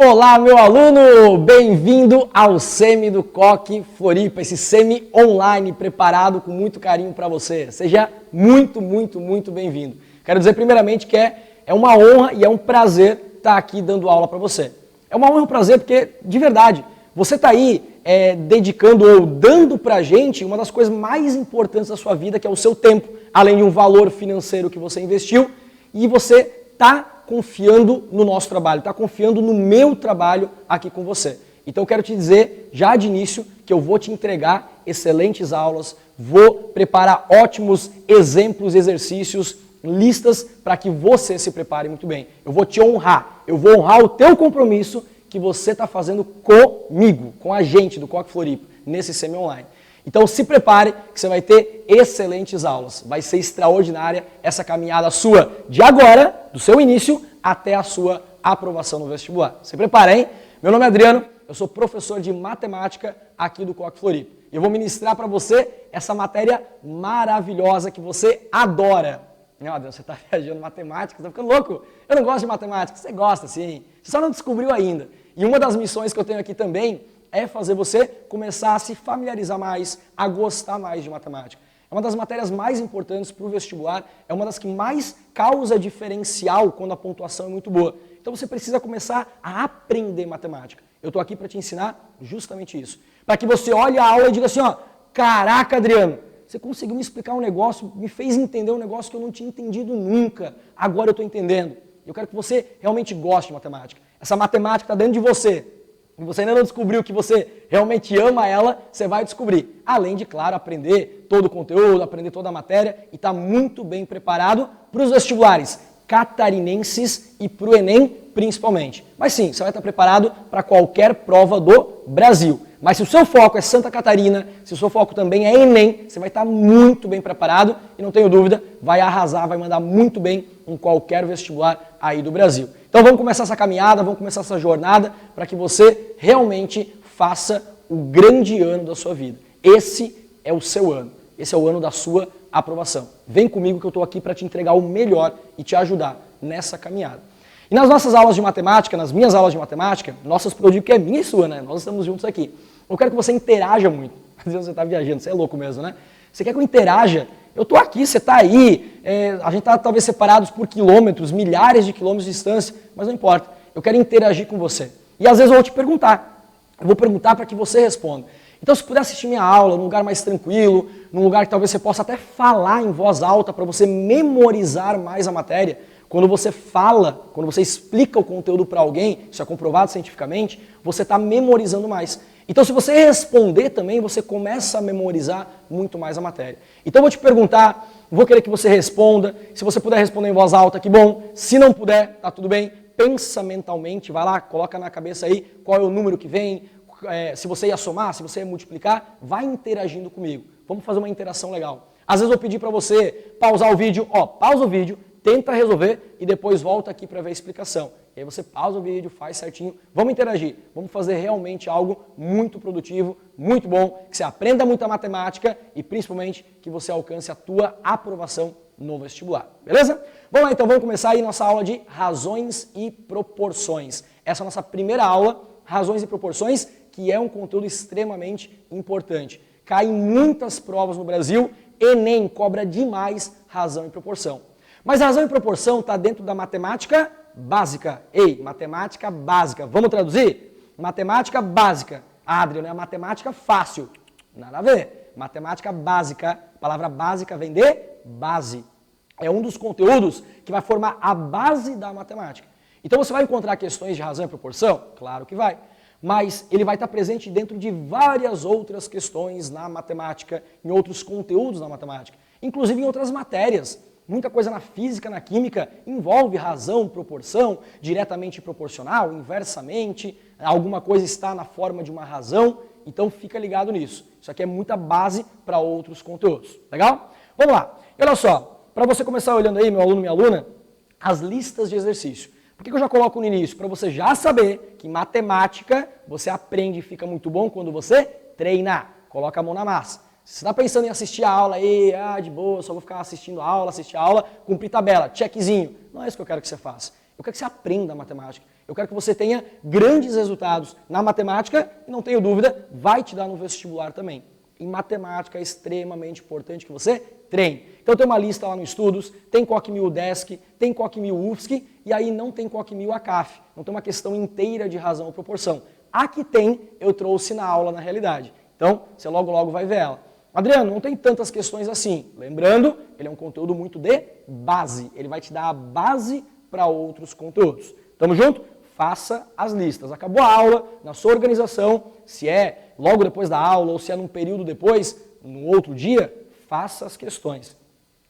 Olá, meu aluno! Bem-vindo ao SEMI do Coque Floripa, esse SEMI online preparado com muito carinho para você. Seja muito bem-vindo. Quero dizer primeiramente que é uma honra e é um prazer estar aqui dando aula para você. É uma honra e um prazer porque, de verdade, você está aí dedicando ou dando para a gente uma das coisas mais importantes da sua vida, que é o seu tempo, além de um valor financeiro que você investiu, e você está confiando no nosso trabalho, está confiando no meu trabalho aqui com você. Então eu quero te dizer, já de início, que eu vou te entregar excelentes aulas, vou preparar ótimos exemplos, exercícios, listas para que você se prepare muito bem. Eu vou te honrar, eu vou honrar o teu compromisso que você está fazendo comigo, com a gente do Coque Floripa, nesse SEMI online. Então se prepare que você vai ter excelentes aulas. Vai ser extraordinária essa caminhada sua de agora, do seu início, até a sua aprovação no vestibular. Se prepara, hein? Meu nome é Adriano, eu sou professor de matemática aqui do Coque Floripa. E eu vou ministrar para você essa matéria maravilhosa que você adora. Meu Deus, você está viajando matemática, você está ficando louco? Eu não gosto de matemática, você gosta sim. Você só não descobriu ainda. E uma das missões que eu tenho aqui também é fazer você começar a se familiarizar mais, a gostar mais de matemática. É uma das matérias mais importantes para o vestibular, é uma das que mais causa diferencial quando a pontuação é muito boa. Então você precisa começar a aprender matemática. Eu estou aqui para te ensinar justamente isso. Para que você olhe a aula e diga assim, ó, caraca, Adriano, você conseguiu me explicar um negócio, me fez entender um negócio que eu não tinha entendido nunca. Agora eu estou entendendo. Eu quero que você realmente goste de matemática. Essa matemática está dentro de você. E você ainda não descobriu que você realmente ama ela, você vai descobrir. Além de, claro, aprender todo o conteúdo, aprender toda a matéria e estar muito bem preparado para os vestibulares catarinenses e para o Enem principalmente. Mas sim, você vai estar preparado para qualquer prova do Brasil. Mas se o seu foco é Santa Catarina, se o seu foco também é Enem, você vai estar muito bem preparado e não tenho dúvida, vai arrasar, vai mandar muito bem em qualquer vestibular aí do Brasil. Então vamos começar essa caminhada, vamos começar essa jornada para que você realmente faça o grande ano da sua vida. Esse é o seu ano, esse é o ano da sua aprovação. Vem comigo que eu estou aqui para te entregar o melhor e te ajudar nessa caminhada. E nas nossas aulas de matemática, nas minhas aulas de matemática, nossas, eu digo que é minha e sua, né? Nós estamos juntos aqui. Eu quero que você interaja muito. Às vezes você está viajando, você é louco mesmo, né? Você quer que eu interaja? Eu estou aqui, você está aí, a gente está talvez separados por quilômetros, milhares de quilômetros de distância, mas não importa. Eu quero interagir com você. E às vezes eu vou te perguntar. Eu vou perguntar para que você responda. Então se puder assistir minha aula num lugar mais tranquilo, num lugar que talvez você possa até falar em voz alta para você memorizar mais a matéria. Quando você fala, quando você explica o conteúdo para alguém, isso é comprovado cientificamente, você está memorizando mais. Então, se você responder também, você começa a memorizar muito mais a matéria. Então, eu vou te perguntar, vou querer que você responda. Se você puder responder em voz alta, que bom. Se não puder, tá tudo bem. Pensa mentalmente, vai lá, coloca na cabeça aí qual é o número que vem, se você ia somar, se você ia multiplicar, vai interagindo comigo. Vamos fazer uma interação legal. Às vezes eu vou pedir para você pausar o vídeo, pausa o vídeo, tenta resolver e depois volta aqui para ver a explicação. E aí você pausa o vídeo, faz certinho, vamos interagir, vamos fazer realmente algo muito produtivo, muito bom, que você aprenda muita matemática e principalmente que você alcance a tua aprovação no vestibular, beleza? Vamos lá então, vamos começar aí nossa aula de razões e proporções. Essa é a nossa primeira aula, razões e proporções, que é um conteúdo extremamente importante. Cai em muitas provas no Brasil, Enem cobra demais razão e proporção. Mas a razão e proporção está dentro da matemática básica. Ei, matemática básica. Vamos traduzir? Matemática básica. Ah, Adriano, é matemática fácil. Nada a ver. Matemática básica. A palavra básica vem de base. É um dos conteúdos que vai formar a base da matemática. Então você vai encontrar questões de razão e proporção? Claro que vai. Mas ele vai estar presente dentro de várias outras questões na matemática, em outros conteúdos na matemática, inclusive em outras matérias. Muita coisa na física, na química, envolve razão, proporção, diretamente proporcional, inversamente, alguma coisa está na forma de uma razão, então fica ligado nisso. Isso aqui é muita base para outros conteúdos, legal? Vamos lá, e olha só, para você começar olhando aí, meu aluno, minha aluna, as listas de exercício. Por que eu já coloco no início? Para você já saber que matemática você aprende e fica muito bom quando você treina, coloca a mão na massa. Se você está pensando em assistir a aula aí, de boa, só vou ficar assistindo a aula, cumprir tabela, checkzinho. Não é isso que eu quero que você faça. Eu quero que você aprenda matemática. Eu quero que você tenha grandes resultados na matemática e, não tenho dúvida, vai te dar no vestibular também. Em matemática é extremamente importante que você treine. Então tem uma lista lá no Estudos, tem COC 1000 UDESC, tem COC 1000 UFSC e aí não tem COC 1000 ACAF. Não tem uma questão inteira de razão ou proporção. A que tem, eu trouxe na aula na realidade. Então, você logo vai ver ela. Adriano, não tem tantas questões assim. Lembrando, ele é um conteúdo muito de base. Ele vai te dar a base para outros conteúdos. Tamo junto? Faça as listas. Acabou a aula, na sua organização, se é logo depois da aula ou se é num período depois, num outro dia, faça as questões.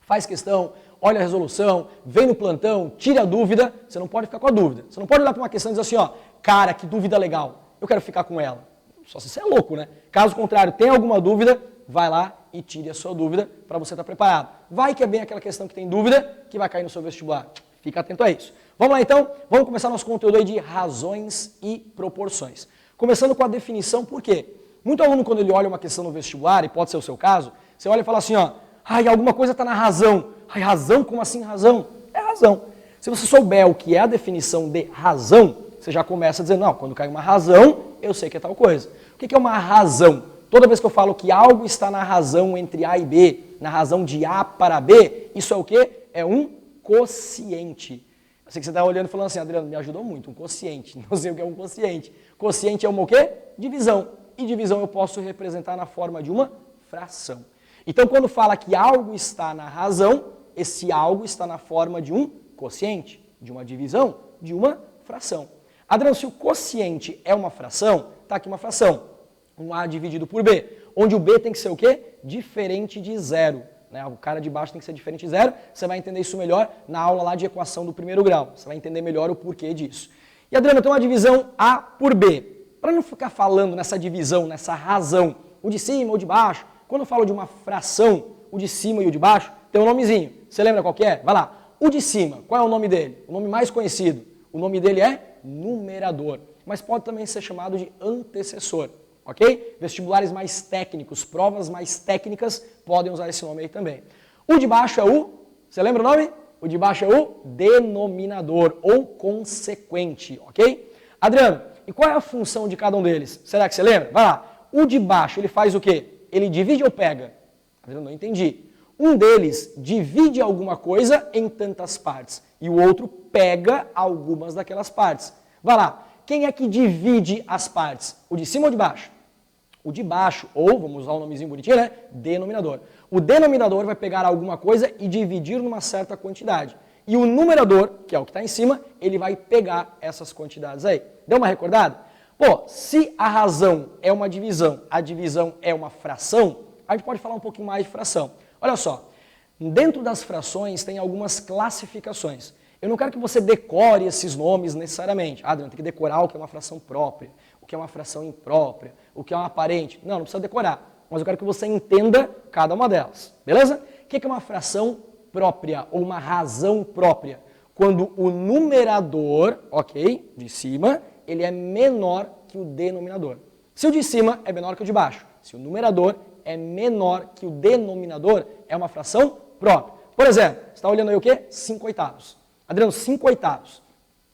Faz questão, olha a resolução, vem no plantão, tira a dúvida. Você não pode ficar com a dúvida. Você não pode olhar para uma questão e dizer assim, ó, cara, que dúvida legal, eu quero ficar com ela. Só se você é louco, né? Caso contrário, tem alguma dúvida, vai lá e tire a sua dúvida para você estar preparado. Vai que é bem aquela questão que tem dúvida que vai cair no seu vestibular. Fica atento a isso. Vamos lá então, vamos começar nosso conteúdo aí de razões e proporções. Começando com a definição, por quê? Muito aluno, quando ele olha uma questão no vestibular, e pode ser o seu caso, você olha e fala assim, ó, ai, alguma coisa está na razão. Ai, razão? Como assim razão? É razão. Se você souber o que é a definição de razão, você já começa a dizer, não, quando cai uma razão, eu sei que é tal coisa. O que é uma razão? Toda vez que eu falo que algo está na razão entre A e B, na razão de A para B, isso é o quê? É um quociente. Eu sei que você está olhando e falando assim, Adriano, me ajudou muito, um quociente. Não sei o que é um quociente. Quociente é uma o quê? Divisão. E divisão eu posso representar na forma de uma fração. Então, quando fala que algo está na razão, esse algo está na forma de um quociente, de uma divisão, de uma fração. Adriano, se o quociente é uma fração, está aqui uma fração, um A dividido por B, onde o B tem que ser o quê? Diferente de zero. Né? O cara de baixo tem que ser diferente de zero, você vai entender isso melhor na aula lá de equação do primeiro grau, você vai entender melhor o porquê disso. E Adriano, tem uma divisão A por B. Para não ficar falando nessa divisão, nessa razão, o de cima ou de baixo, quando eu falo de uma fração, o de cima e o de baixo, tem um nomezinho. Você lembra qual que é? Vai lá. O de cima, qual é o nome dele? O nome mais conhecido. O nome dele é numerador, mas pode também ser chamado de antecessor, ok? Vestibulares mais técnicos, provas mais técnicas podem usar esse nome aí também. O de baixo é o, você lembra o nome? O de baixo é o denominador ou consequente, ok? Adriano, e qual é a função de cada um deles? Será que você lembra? Vai lá. O de baixo, ele faz o quê? Ele divide ou pega? Adriano, não entendi. Um deles divide alguma coisa em tantas partes e o outro pega algumas daquelas partes. Vai lá, quem é que divide as partes? O de cima ou de baixo? O de baixo, ou, vamos usar um nomezinho bonitinho, né? Denominador. O denominador vai pegar alguma coisa e dividir numa certa quantidade. E o numerador, que é o que está em cima, ele vai pegar essas quantidades aí. Deu uma recordada? Pô, se a razão é uma divisão, a divisão é uma fração, a gente pode falar um pouquinho mais de fração. Olha só, dentro das frações tem algumas classificações. Eu não quero que você decore esses nomes necessariamente. Adriano, tem que decorar o que é uma fração própria, o que é uma fração imprópria, o que é uma aparente. Não precisa decorar, mas eu quero que você entenda cada uma delas, beleza? O que é uma fração própria ou uma razão própria? Quando o numerador, ok, de cima, ele é menor que o denominador. Se o de cima é menor que o de baixo, se o numerador é menor que o denominador, é uma fração própria. Por exemplo, você está olhando aí o quê? 5 oitavos. Adriano, 5 oitavos.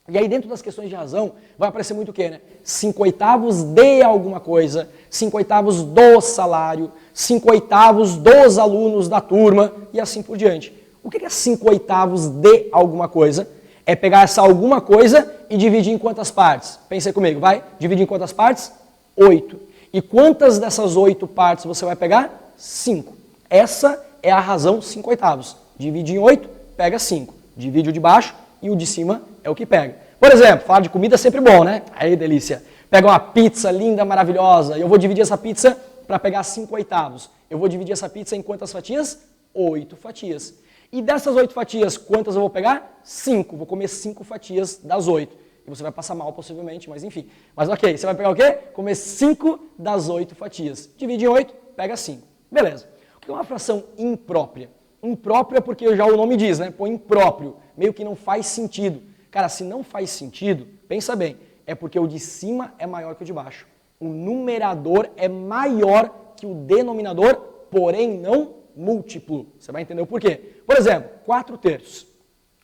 E aí dentro das questões de razão vai aparecer muito o quê, né? 5 oitavos de alguma coisa, 5 oitavos do salário, 5 oitavos dos alunos da turma e assim por diante. O que é 5 oitavos de alguma coisa? É pegar essa alguma coisa e dividir em quantas partes? Pensa aí comigo, vai? Dividir em quantas partes? 8. E quantas dessas 8 partes você vai pegar? 5. Essa é a razão 5 oitavos. Divide em 8, pega 5. Divide o de baixo e o de cima é o que pega. Por exemplo, falar de comida é sempre bom, né? Aí, delícia. Pega uma pizza linda, maravilhosa, e eu vou dividir essa pizza para pegar 5 oitavos. Eu vou dividir essa pizza em quantas fatias? 8 fatias. E dessas 8 fatias, quantas eu vou pegar? 5. Vou comer 5 fatias das 8. E você vai passar mal, possivelmente, mas enfim. Mas ok, você vai pegar o quê? Comer 5 das 8 fatias. Divide em 8, pega 5. Beleza. O que é uma fração imprópria? Imprópria porque já o nome diz, né? Pô, impróprio. Meio que não faz sentido. Cara, se não faz sentido, pensa bem, é porque o de cima é maior que o de baixo. O numerador é maior que o denominador, porém não múltiplo. Você vai entender o porquê. Por exemplo, 4 terços.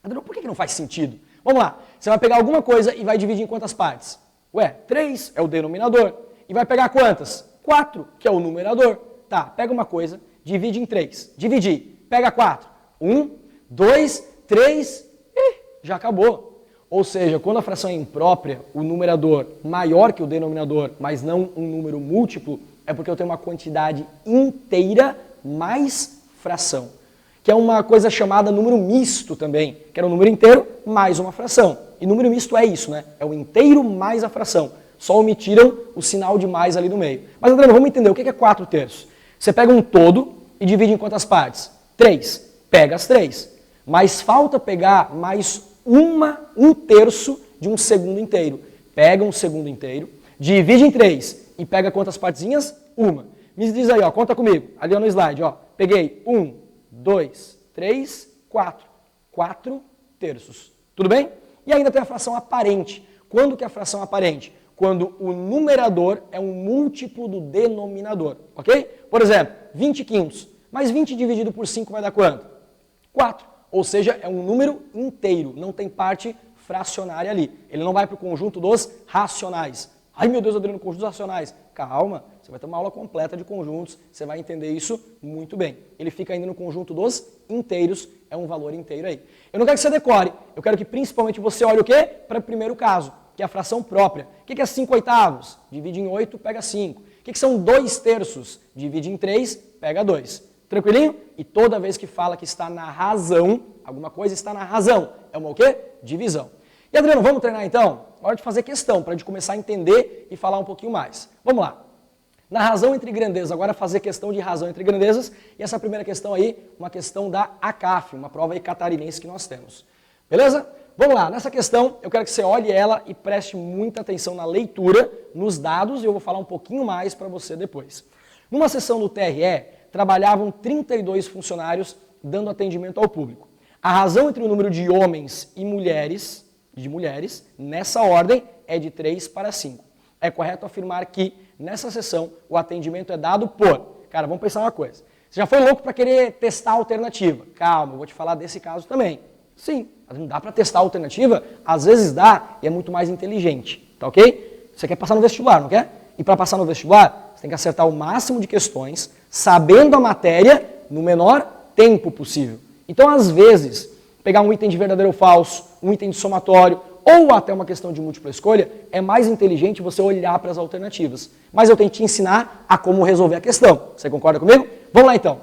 Por que não faz sentido? Vamos lá. você vai pegar alguma coisa e vai dividir em quantas partes? Ué, 3 é o denominador. E vai pegar quantas? 4, que é o numerador. Tá, pega uma coisa, divide em 3. Dividir, pega 4. 1, 2, 3, já acabou. Ou seja, quando a fração é imprópria, o numerador maior que o denominador, mas não um número múltiplo, é porque eu tenho uma quantidade inteira mais fração, que é uma coisa chamada número misto também, que era um número inteiro mais uma fração. E número misto é isso, né? É o inteiro mais a fração. Só omitiram o sinal de mais ali no meio. Mas, Adriano, vamos entender o que é 4 terços. Você pega um todo e divide em quantas partes? 3. Pega as 3. Mas falta pegar mais um terço de um segundo inteiro. Pega um segundo inteiro, divide em 3 e pega quantas partezinhas? Uma. Me diz aí, ó, conta comigo. Ali no slide, ó. Peguei 1, 2, 3, 4. 4 terços. Tudo bem? E ainda tem a fração aparente. Quando que é a fração aparente? Quando o numerador é um múltiplo do denominador, ok? Por exemplo, 20 quintos. Mas 20 dividido por 5 vai dar quanto? 4. Ou seja, é um número inteiro, não tem parte fracionária ali. Ele não vai para o conjunto dos racionais. Ai meu Deus, Adriano, conjuntos racionais. Calma, você vai ter uma aula completa de conjuntos, você vai entender isso muito bem. Ele fica ainda no conjunto dos inteiros, é um valor inteiro aí. Eu não quero que você decore, eu quero que principalmente você olhe o quê? Para o primeiro caso, que é a fração própria. O que é 5 oitavos? Divide em 8, pega 5. O que são 2 terços? Divide em 3, pega 2. Tranquilinho? E toda vez que fala que está na razão, alguma coisa está na razão, é uma o quê? Divisão. E Adriano, vamos treinar então? Hora de fazer questão, para a gente começar a entender e falar um pouquinho mais. Vamos lá. Na razão entre grandezas, agora fazer questão de razão entre grandezas, e essa primeira questão aí, uma questão da ACAF, uma prova aí catarinense que nós temos. Beleza? Vamos lá, nessa questão eu quero que você olhe ela e preste muita atenção na leitura, nos dados, e eu vou falar um pouquinho mais para você depois. Numa sessão do TRE, trabalhavam 32 funcionários dando atendimento ao público. A razão entre o número de homens e mulheres, nessa ordem, é de 3 para 5. É correto afirmar que, nessa sessão, o atendimento é dado por... Cara, vamos pensar uma coisa. Você já foi louco para querer testar a alternativa? Calma, eu vou te falar desse caso também. Sim, não dá para testar a alternativa? Às vezes dá e é muito mais inteligente, tá ok? Você quer passar no vestibular, não quer? E para passar no vestibular, você tem que acertar o máximo de questões, sabendo a matéria no menor tempo possível. Então, às vezes, pegar um item de verdadeiro ou falso, um item de somatório, ou até uma questão de múltipla escolha, é mais inteligente você olhar para as alternativas. Mas eu tenho que te ensinar a como resolver a questão. Você concorda comigo? Vamos lá então.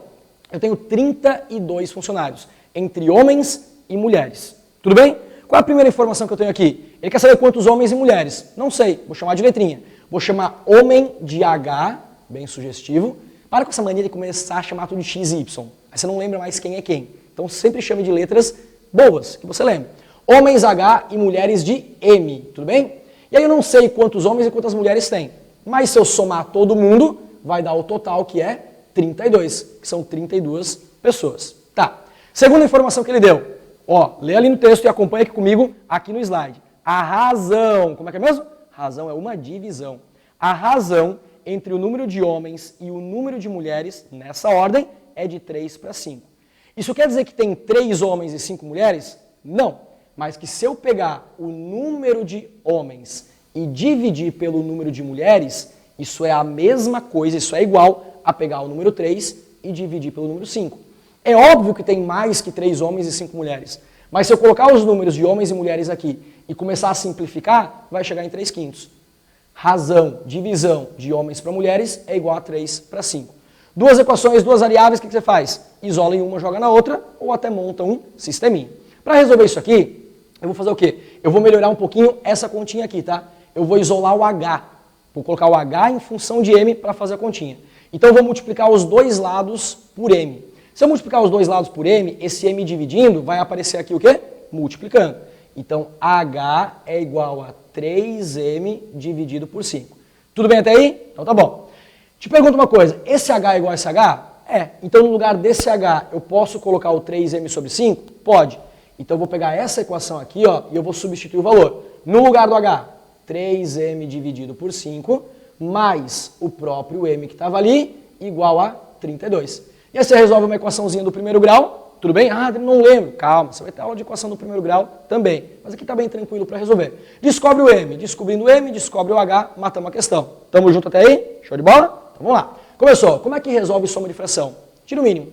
Eu tenho 32 funcionários, entre homens e mulheres. Tudo bem? Qual é a primeira informação que eu tenho aqui? Ele quer saber quantos homens e mulheres. Não sei, vou chamar de letrinha. Vou chamar homem de H, bem sugestivo. Para com essa mania de começar a chamar tudo de X e Y. Aí você não lembra mais quem é quem. Então sempre chame de letras boas, que você lembra. Homens H e mulheres de M, tudo bem? E aí eu não sei quantos homens e quantas mulheres tem. Mas se eu somar todo mundo, vai dar o total, que é 32, que são 32 pessoas. Tá. Segunda informação que ele deu. Ó, lê ali no texto e acompanha aqui comigo, aqui no slide. A razão, como é que é mesmo? Razão é uma divisão. A razão entre o número de homens e o número de mulheres, nessa ordem, é de 3 para 5. Isso quer dizer que tem 3 homens e 5 mulheres? Não. Mas que se eu pegar o número de homens e dividir pelo número de mulheres, isso é a mesma coisa, isso é igual a pegar o número 3 e dividir pelo número 5. É óbvio que tem mais que 3 homens e 5 mulheres. Mas se eu colocar os números de homens e mulheres aqui e começar a simplificar, vai chegar em 3/5. Razão, divisão de homens para mulheres é igual a 3 para 5. Duas equações, duas variáveis, o que você faz? Isola em uma, joga na outra, ou até monta um sisteminha. Para resolver isso aqui, eu vou fazer o quê? Eu vou melhorar um pouquinho essa continha aqui, tá? Eu vou isolar o H. Vou colocar o H em função de M para fazer a continha. Então eu vou multiplicar os dois lados por M. Se eu multiplicar os dois lados por M, esse M dividindo, vai aparecer aqui o quê? Multiplicando. Então H é igual a 3M dividido por 5. Tudo bem até aí? Então tá bom. Te pergunto uma coisa, esse H é igual a esse H? É. Então no lugar desse H, eu posso colocar o 3M sobre 5? Pode. Então eu vou pegar essa equação aqui, ó, e eu vou substituir o valor. No lugar do H, 3M dividido por 5, mais o próprio M que estava ali, igual a 32. E aí você resolve uma equaçãozinha do primeiro grau, Tudo bem? Ah, não lembro. Calma, você vai ter aula de equação do primeiro grau também. Mas aqui está bem tranquilo para resolver. Descobre o M. Descobrindo o M, descobre o H, matamos a questão. Tamo junto até aí? Show de bola? Então vamos lá. Começou. Como é que resolve soma de fração? Tira o mínimo.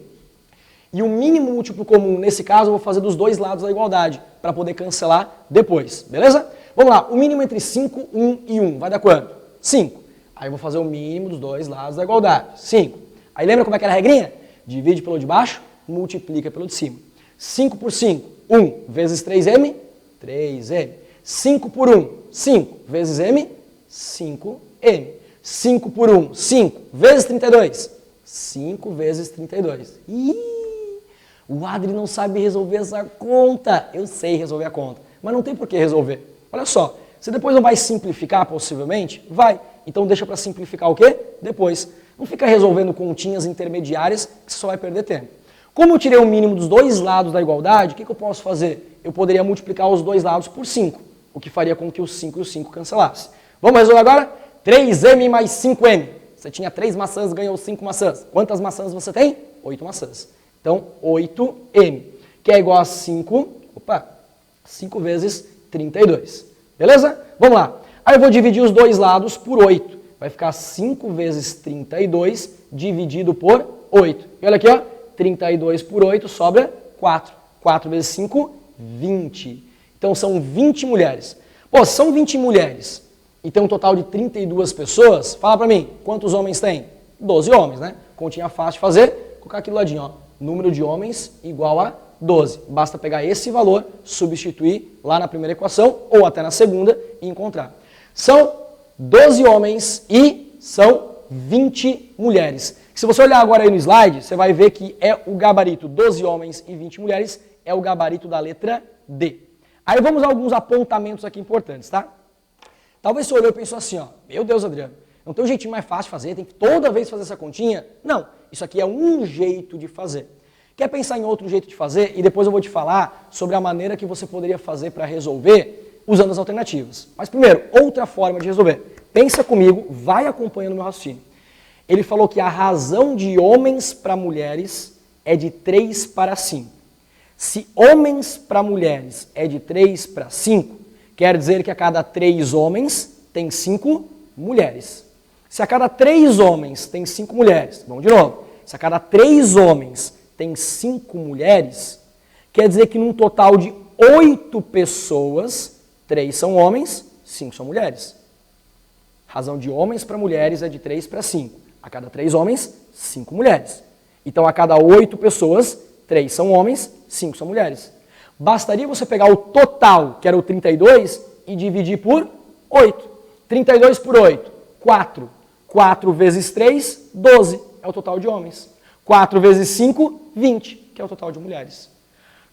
E o mínimo múltiplo comum, nesse caso, eu vou fazer dos dois lados da igualdade, para poder cancelar depois, beleza? Vamos lá, o mínimo entre 5, 1 e 1, vai dar quanto? 5. Aí eu vou fazer o mínimo dos dois lados da igualdade, 5. Aí lembra como é que era a regrinha? Divide pelo de baixo, multiplica pelo de cima. 5 por 5, 1 vezes 3m, 3m. 5 por 1, 5 vezes m, 5m. 5 por 1, 5 vezes 32, 5 vezes 32. O Adri não sabe resolver essa conta. Eu sei resolver a conta, mas não tem por que resolver. Olha só, você depois não vai simplificar possivelmente? Vai. Então deixa para simplificar o quê? Depois. Não fica resolvendo continhas intermediárias que você só vai perder tempo. Como eu tirei o mínimo dos dois lados da igualdade, o que eu posso fazer? Eu poderia multiplicar os dois lados por 5, o que faria com que o 5 e o 5 cancelassem. Vamos resolver agora? 3m mais 5m. Você tinha 3 maçãs, ganhou 5 maçãs. Quantas maçãs você tem? 8 maçãs. Então, 8m, que é igual a 5 vezes 32. Beleza? Vamos lá. Aí eu vou dividir os dois lados por 8. Vai ficar 5 vezes 32 dividido por 8. E olha aqui, ó, 32 por 8 sobra 4. 4 vezes 5, 20. Então são 20 mulheres. Pô, são 20 mulheres e tem um total de 32 pessoas, fala pra mim, quantos homens tem? 12 homens, né? Continha fácil de fazer, colocar aqui do ladinho, ó. Número de homens igual a 12. Basta pegar esse valor, substituir lá na primeira equação ou até na segunda e encontrar. São 12 homens e são 20 mulheres. Se você olhar agora aí no slide, você vai ver que é o gabarito 12 homens e 20 mulheres, é o gabarito da letra D. Aí vamos a alguns apontamentos aqui importantes, tá? Talvez você olhou e pensou assim, ó, meu Deus, Adriano, não tem um jeitinho mais fácil de fazer, tem que toda vez fazer essa continha? Não, isso aqui é um jeito de fazer. Quer pensar em outro jeito de fazer? E depois eu vou te falar sobre a maneira que você poderia fazer para resolver usando as alternativas. Mas primeiro, outra forma de resolver. Pensa comigo, vai acompanhando o meu raciocínio. Ele falou que a razão de homens para mulheres é de 3 para 5. Se homens para mulheres é de 3 para 5, quer dizer que a cada 3 homens tem 5 mulheres. Se a cada 3 homens tem 5 mulheres, vamos de novo, se a cada 3 homens tem 5 mulheres, quer dizer que num total de 8 pessoas, 3 são homens, 5 são mulheres. Razão de homens para mulheres é de 3 para 5. A cada 3 homens, 5 mulheres. Então a cada 8 pessoas, 3 são homens, 5 são mulheres. Bastaria você pegar o total, que era o 32, e dividir por 8. 32 por 8, 4. 4 vezes 3, 12, é o total de homens. 4 vezes 5, 20, que é o total de mulheres.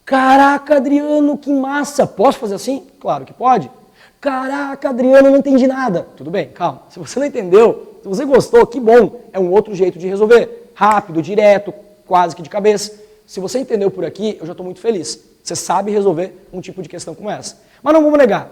Caraca, Adriano, que massa! Posso fazer assim? Claro que pode. Caraca, Adriano, não entendi nada. Tudo bem, calma. Se você não entendeu, se você gostou, que bom. É um outro jeito de resolver. Rápido, direto, quase que de cabeça. Se você entendeu por aqui, eu já estou muito feliz. Você sabe resolver um tipo de questão como essa. Mas não vamos negar.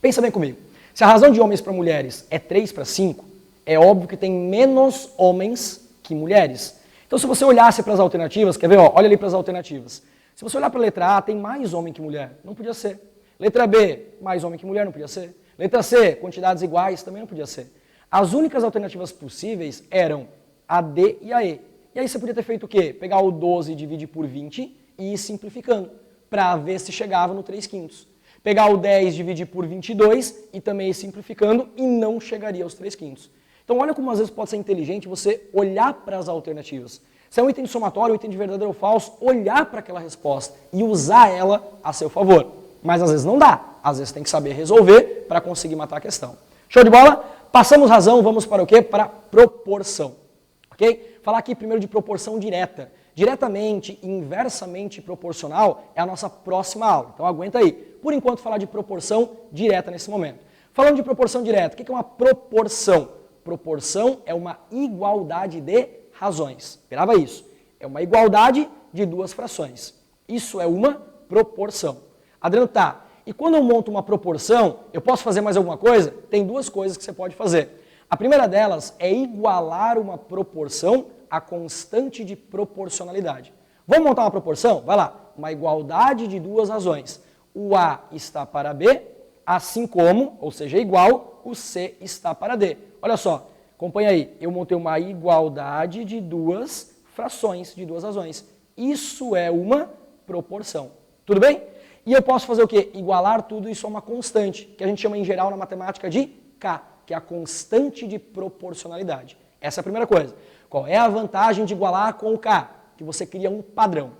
Pensa bem comigo. Se a razão de homens para mulheres é 3 para 5, é óbvio que tem menos homens que mulheres. Então, se você olhasse para as alternativas, quer ver? Ó, olha ali para as alternativas. Se você olhar para a letra A, tem mais homem que mulher. Não podia ser. Letra B, mais homem que mulher. Não podia ser. Letra C, quantidades iguais. Também não podia ser. As únicas alternativas possíveis eram a D e a E. E aí você podia ter feito o quê? Pegar o 12 e dividir por 20 e ir simplificando, para ver se chegava no 3/5. Pegar o 10 e dividir por 22 e também ir simplificando e não chegaria aos 3/5. Então olha como às vezes pode ser inteligente você olhar para as alternativas. Se é um item de somatório, um item de verdadeiro ou falso, olhar para aquela resposta e usar ela a seu favor. Mas às vezes não dá. Às vezes tem que saber resolver para conseguir matar a questão. Show de bola? Passamos razão, vamos para o quê? Para proporção. Ok? Falar aqui primeiro de proporção direta. Diretamente e inversamente proporcional é a nossa próxima aula. Então aguenta aí. Por enquanto falar de proporção direta nesse momento. Falando de proporção direta, o que é uma proporção? Proporção é uma igualdade de razões. Grava isso. É uma igualdade de duas frações. Isso é uma proporção. Adriano, tá. E quando eu monto uma proporção, eu posso fazer mais alguma coisa? Tem duas coisas que você pode fazer. A primeira delas é igualar uma proporção à constante de proporcionalidade. Vamos montar uma proporção? Vai lá. Uma igualdade de duas razões. O A está para B, assim como, ou seja, igual, o C está para D. Olha só, acompanha aí. Eu montei uma igualdade de duas frações, de duas razões. Isso é uma proporção. Tudo bem? E eu posso fazer o quê? Igualar tudo isso a uma constante, que a gente chama em geral na matemática de K, que é a constante de proporcionalidade. Essa é a primeira coisa. Qual é a vantagem de igualar com o K? Que você cria um padrão.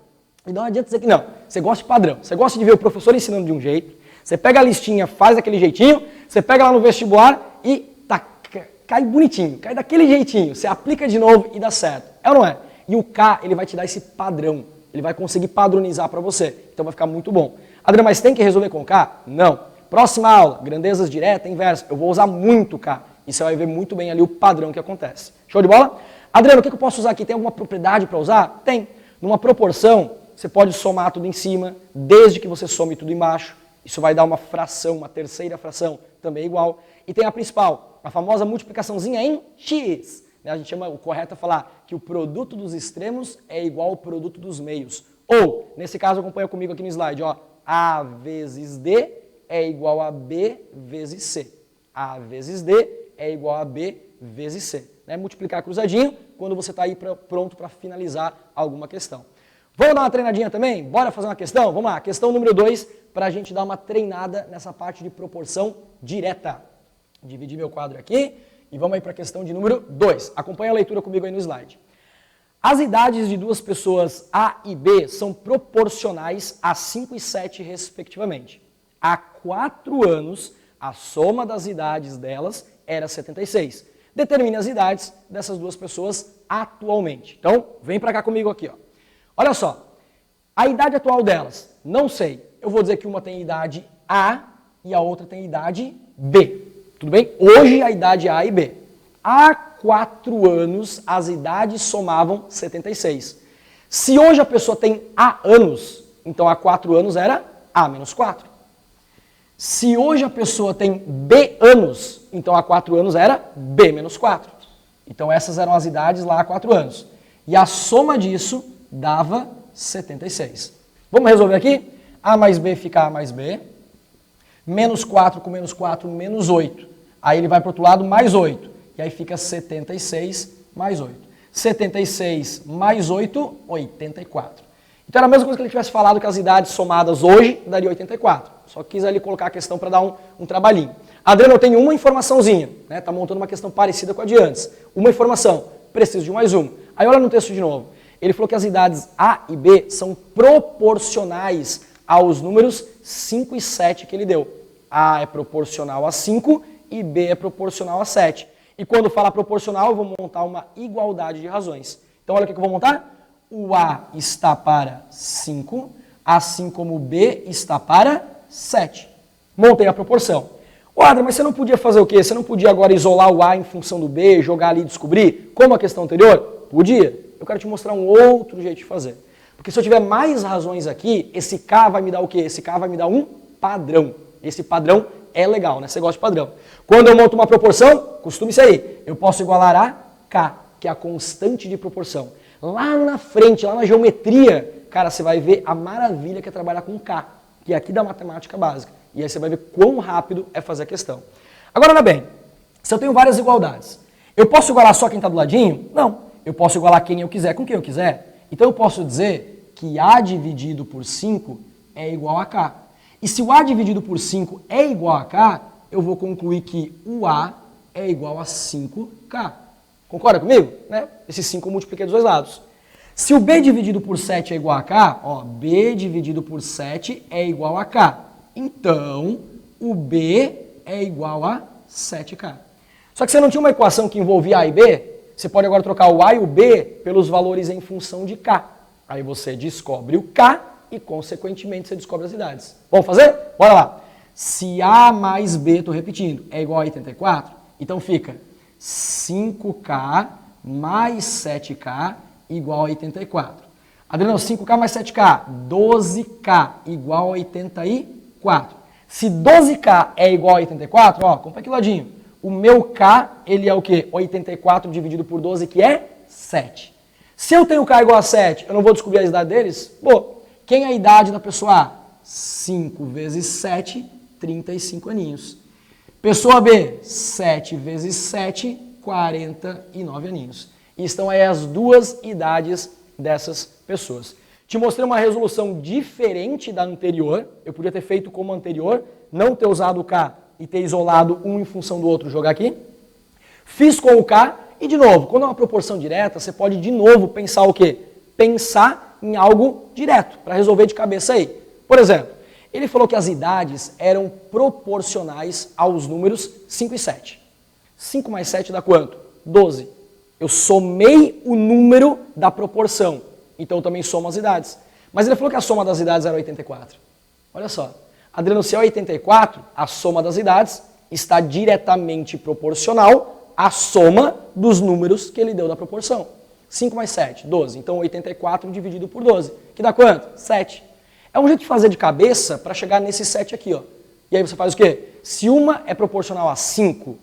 E não adianta dizer que não. Você gosta de padrão. Você gosta de ver o professor ensinando de um jeito, você pega a listinha, faz daquele jeitinho, você pega lá no vestibular e cai bonitinho, cai daquele jeitinho. Você aplica de novo e dá certo. É ou não é? E o K, ele vai te dar esse padrão. Ele vai conseguir padronizar para você. Então vai ficar muito bom. Adriano, mas tem que resolver com K? Não. Próxima aula, grandezas direta, inversa. Eu vou usar muito K. E você vai ver muito bem ali o padrão que acontece. Show de bola? Adriano, o que eu posso usar aqui? Tem alguma propriedade para usar? Tem. Numa proporção, você pode somar tudo em cima, desde que você some tudo embaixo. Isso vai dar uma fração, uma terceira fração, também igual. E tem a principal, a famosa multiplicaçãozinha em x. A gente chama, o correto é falar que o produto dos extremos é igual ao produto dos meios. Ou, nesse caso, acompanha comigo aqui no slide, ó, A vezes D é igual a B vezes C. A vezes D é igual a B vezes C. Multiplicar cruzadinho quando você está aí pronto para finalizar alguma questão. Vamos dar uma treinadinha também? Bora fazer uma questão? Vamos lá, questão número 2, para a gente dar uma treinada nessa parte de proporção direta. Dividir meu quadro aqui e vamos aí para a questão de número 2. Acompanha a leitura comigo aí no slide. As idades de duas pessoas A e B são proporcionais a 5 e 7 respectivamente. Há 4 anos, a soma das idades delas era 76. Determine as idades dessas duas pessoas atualmente. Então, vem para cá comigo aqui, ó. Olha só, a idade atual delas, não sei. Eu vou dizer que uma tem idade A e a outra tem idade B. Tudo bem? Hoje a idade é A e B. Há 4 anos as idades somavam 76. Se hoje a pessoa tem A anos, então há 4 anos era A menos 4. Se hoje a pessoa tem B anos, então há 4 anos era B menos 4. Então essas eram as idades lá há 4 anos. E a soma disso dava 76. Vamos resolver aqui? A mais B fica A mais B. Menos 4 com menos 4, menos 8. Aí ele vai para o outro lado, mais 8. E aí fica 76 mais 8. 76 mais 8, 84. Então era a mesma coisa que ele tivesse falado que as idades somadas hoje daria 84. Só quis ali colocar a questão para dar um trabalhinho. Adriano, eu tenho uma informaçãozinha. Tá montando uma questão parecida com a de antes. Uma informação. Preciso de mais uma. Aí olha no texto de novo. Ele falou que as idades A e B são proporcionais aos números 5 e 7 que ele deu. A é proporcional a 5 e B é proporcional a 7. E quando fala proporcional, eu vou montar uma igualdade de razões. Então olha o que eu vou montar. O A está para 5, assim como o B está para 7. Montei a proporção. Ô Adriano, mas você não podia fazer o quê? Você não podia agora isolar o A em função do B, jogar ali e descobrir, como a questão anterior? Podia. Eu quero te mostrar um outro jeito de fazer. Porque se eu tiver mais razões aqui, esse K vai me dar o quê? Esse K vai me dar um padrão. Esse padrão é legal, né? Você gosta de padrão. Quando eu monto uma proporção, costume-se aí, eu posso igualar a K, que é a constante de proporção. Lá na frente, lá na geometria, cara, você vai ver a maravilha que é trabalhar com K, que é aqui da matemática básica. E aí você vai ver quão rápido é fazer a questão. Agora, olha bem, se eu tenho várias igualdades, eu posso igualar só quem está do ladinho? Não. Eu posso igualar quem eu quiser com quem eu quiser. Então eu posso dizer que A dividido por 5 é igual a K. E se o A dividido por 5 é igual a K, eu vou concluir que o A é igual a 5K. Concorda comigo? Esse 5 eu multipliquei dos dois lados. Se o B dividido por 7 é igual a K, ó, B dividido por 7 é igual a K. Então, o B é igual a 7K. Só que você não tinha uma equação que envolvia A e B? Você pode agora trocar o A e o B pelos valores em função de K. Aí você descobre o K e, consequentemente, você descobre as idades. Vamos fazer? Bora lá. Se A mais B, estou repetindo, é igual a 84, então fica 5K mais 7K igual a 84. Adriano, 5K mais 7K, 12K igual a 84. Se 12K é igual a 84, ó, compra aqui do ladinho. O meu K, ele é o quê? 84 dividido por 12, que é 7. Se eu tenho K igual a 7, eu não vou descobrir a idade deles? Pô, quem é a idade da pessoa A? 5 vezes 7, 35 aninhos. Pessoa B, 7 vezes 7, 49 aninhos. E estão aí as duas idades dessas pessoas. Te mostrei uma resolução diferente da anterior. Eu podia ter feito como a anterior, não ter usado o K e ter isolado um em função do outro, jogar aqui. Fiz com o K e, de novo, quando é uma proporção direta, você pode, de novo, pensar o quê? Pensar em algo direto, para resolver de cabeça aí. Por exemplo, ele falou que as idades eram proporcionais aos números 5 e 7. 5 mais 7 dá quanto? 12. Eu somei o número da proporção, então eu também somo as idades. Mas ele falou que a soma das idades era 84. Olha só, Adriano, se é 84, a soma das idades está diretamente proporcional à soma dos números que ele deu da proporção. 5 mais 7, 12. Então 84 dividido por 12, que dá quanto? 7. É um jeito de fazer de cabeça para chegar nesse 7 aqui, ó. E aí você faz o quê? Se uma é proporcional a 5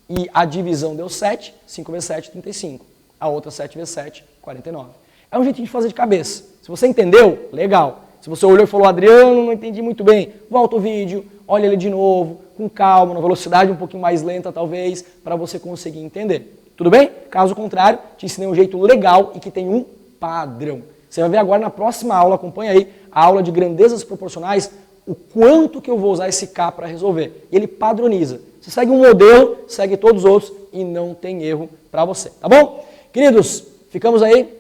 e a divisão deu 7, 5 vezes 7, 35. A outra 7 vezes 7, 49. É um jeito de fazer de cabeça. Se você entendeu, legal. Se você olhou e falou, Adriano, não entendi muito bem, volta o vídeo, olha ele de novo, com calma, na velocidade um pouquinho mais lenta talvez, para você conseguir entender. Tudo bem? Caso contrário, te ensinei um jeito legal e que tem um padrão. Você vai ver agora na próxima aula, acompanha aí, a aula de grandezas proporcionais, o quanto que eu vou usar esse K para resolver. Ele padroniza. Você segue um modelo, segue todos os outros e não tem erro para você, tá bom? Queridos, ficamos aí,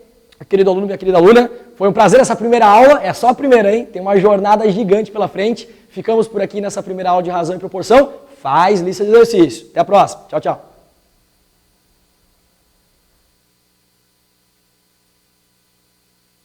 querido aluno, minha querida aluna, foi um prazer essa primeira aula, é só a primeira, hein? Tem uma jornada gigante pela frente. Ficamos por aqui nessa primeira aula de razão e proporção. Faz lista de exercício. Até a próxima. Tchau, tchau.